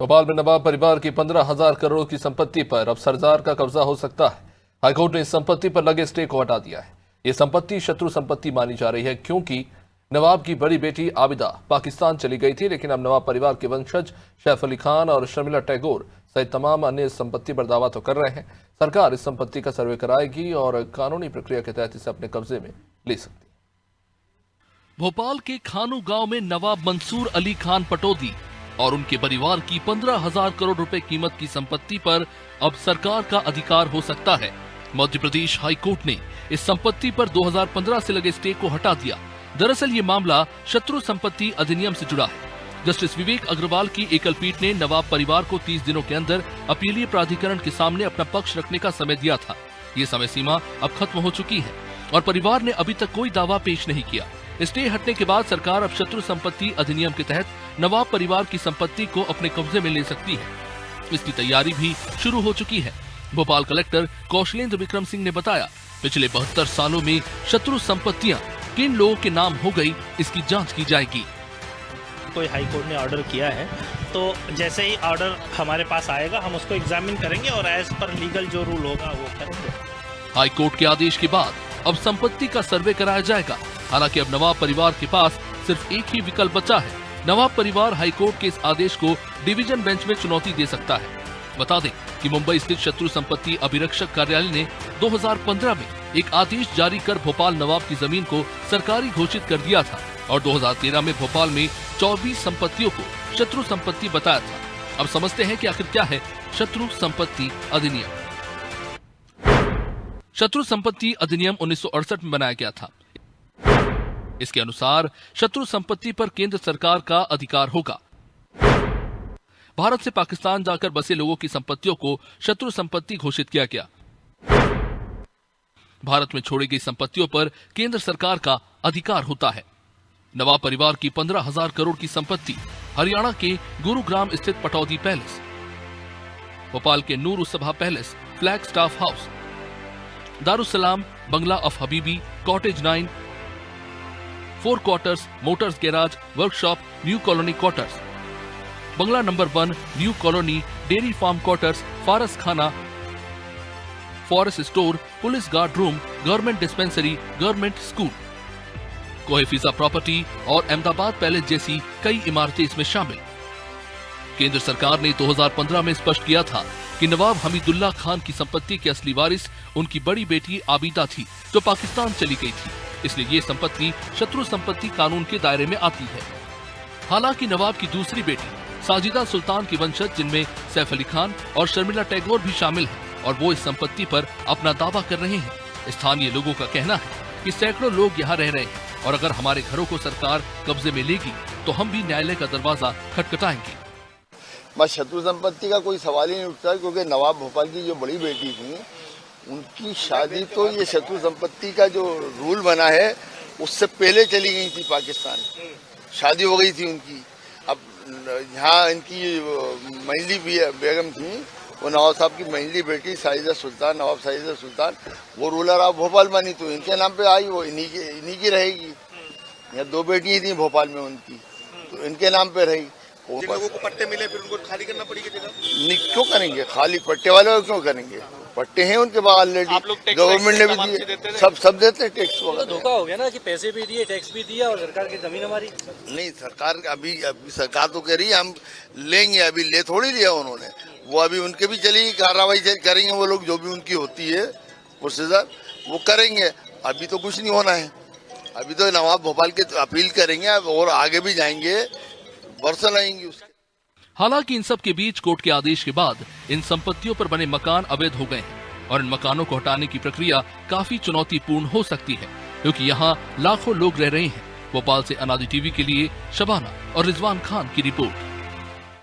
भोपाल में नवाब परिवार की 15,000 करोड़ की संपत्ति पर अब सरदार का कब्जा हो सकता है। हाईकोर्ट ने इस संपत्ति पर लगे स्टे को हटा दिया है। ये संपत्ति शत्रु संपत्ति मानी जा रही है क्योंकि नवाब की बड़ी बेटी आबिदा पाकिस्तान चली गई थी, लेकिन अब नवाब परिवार के वंशज सैफ अली खान और शर्मिला टैगोर सहित तमाम अन्य इस संपत्ति पर दावा तो कर रहे हैं। सरकार इस संपत्ति का सर्वे कराएगी और कानूनी प्रक्रिया के तहत इसे अपने कब्जे में ले सकती है। भोपाल के खानू गांव में नवाब मंसूर अली खान पटौदी और उनके परिवार की 15,000 करोड़ रुपए कीमत की संपत्ति पर अब सरकार का अधिकार हो सकता है। मध्य प्रदेश हाई कोर्ट ने इस संपत्ति पर 2015 से लगे स्टे को हटा दिया। दरअसल ये मामला शत्रु संपत्ति अधिनियम से जुड़ा है। जस्टिस विवेक अग्रवाल की एकल पीठ ने नवाब परिवार को 30 दिनों के अंदर अपीलीय प्राधिकरण के सामने अपना पक्ष रखने का समय दिया था। ये समय सीमा अब खत्म हो चुकी है और परिवार ने अभी तक कोई दावा पेश नहीं किया। स्टे हटने के बाद सरकार अब शत्रु संपत्ति अधिनियम के तहत नवाब परिवार की संपत्ति को अपने कब्जे में ले सकती है। इसकी तैयारी भी शुरू हो चुकी है। भोपाल कलेक्टर कौशलेंद्र विक्रम सिंह ने बताया, पिछले 72 सालों में शत्रु संपत्तियां किन लोगों के नाम हो गई, इसकी जांच की जाएगी। कोई हाई कोर्ट ने ऑर्डर किया है तो जैसे ही ऑर्डर हमारे पास आएगा हम उसको एग्जामिन करेंगे और एज पर लीगल जो रूल होगा वो करेंगे। हाई कोर्ट के आदेश के बाद अब संपत्ति का सर्वे कराया जाएगा। हालांकि अब नवाब परिवार के पास सिर्फ एक ही विकल्प बचा है। नवाब परिवार हाई कोर्ट के इस आदेश को डिवीजन बेंच में चुनौती दे सकता है। बता दें कि मुंबई स्थित शत्रु संपत्ति अभिरक्षक कार्यालय ने 2015 में एक आदेश जारी कर भोपाल नवाब की जमीन को सरकारी घोषित कर दिया था और 2013 में भोपाल में 24 संपत्तियों को शत्रु संपत्ति बताया था। अब समझते हैं कि आखिर क्या है शत्रु संपत्ति अधिनियम। शत्रु संपत्ति अधिनियम 1968 में बनाया गया था। इसके अनुसार शत्रु संपत्ति पर केंद्र सरकार का अधिकार होगा। भारत से पाकिस्तान जाकर बसे लोगों की संपत्तियों को शत्रु संपत्ति घोषित किया गया। भारत में छोड़ी गई संपत्तियों पर केंद्र सरकार का अधिकार होता है। नवाब परिवार की 15,000 करोड़ की संपत्ति हरियाणा के गुरुग्राम स्थित पटौदी पैलेस, भोपाल के Noor Ussabah palace, flag staff house, Darussalam bungalow of Habibi, cottage 9, 4 quarters, motors garage, workshop, new colony quarters, bungalow number 1, new colony, dairy farm quarters, फारस खाना, forest store, police guard room, government dispensary, government school, Kohefiza property और Ahmedabad palace जैसी कई इमारतें इसमें शामिल। केंद्र सरकार ने 2015 में स्पष्ट किया था कि नवाब हमीदुल्लाह खान की संपत्ति के असली वारिस उनकी बड़ी बेटी आबिदा थी, जो पाकिस्तान चली गई थी। इसलिए ये संपत्ति शत्रु संपत्ति कानून के दायरे में आती है। हालांकि नवाब की दूसरी बेटी साजिदा सुल्तान की वंशज, जिनमें सैफ अली खान और शर्मिला टैगोर भी शामिल हैं, और वो इस संपत्ति पर अपना दावा कर रहे हैं। स्थानीय लोगों का कहना है कि सैकड़ों लोग यहाँ रह रहे हैं और अगर हमारे घरों को सरकार कब्जे में लेगी तो हम भी न्यायालय का दरवाजा खटखटाएंगे। बस शत्रु संपत्ति का कोई सवाल ही नहीं उठता, क्योंकि नवाब भोपाल की जो बड़ी बेटी थी उनकी शादी तो ये शत्रु संपत्ति का जो रूल बना है उससे पहले चली गई थी पाकिस्तान। शादी हो गई थी उनकी। अब यहाँ इनकी मंजली बेगम थी, वो नवाब साहब की मंजली बेटी साजिदा सुल्तान, नवाब साजिदा सुल्तान, वो रूलर ऑफ भोपाल बनी, तो इनके नाम पे आई, वो इन्हीं की रहेगी। यहाँ 2 बेटियां थी भोपाल में उनकी, तो इनके नाम पे रही। जिन लोगों को पट्टे मिले फिर उनको खाली करना पड़ेगी जगह? नहीं, क्यों करेंगे खाली? पट्टे वाले क्यों करेंगे? पट्टे हैं उनके पास ऑलरेडी, गवर्नमेंट ने भी दिए, सब देते हैं टैक्स वगैरह। धोखा हो गया ना कि पैसे भी दिए, टैक्स भी दिया और सरकार की जमीन हमारी नहीं। सरकार अभी सरकार तो कह रही है हम लेंगे, अभी ले थोड़ी लिया उन्होंने। वो अभी उनके भी चलेगी कार्रवाई करेंगे वो लोग, जो भी उनकी होती है प्रोसीजर वो करेंगे। अभी तो कुछ नहीं होना है। अभी तो नवाब भोपाल के अपील करेंगे और आगे भी जाएंगे, वर्षन आएंगे उसके। हालांकि इन सब के बीच कोर्ट के आदेश के बाद इन संपत्तियों पर बने मकान अवैध हो गए हैं और इन मकानों को हटाने की प्रक्रिया काफी चुनौतीपूर्ण हो सकती है, क्योंकि यहाँ लाखों लोग रह रहे हैं। भोपाल से अनादि टीवी के लिए शबाना और रिजवान खान की रिपोर्ट।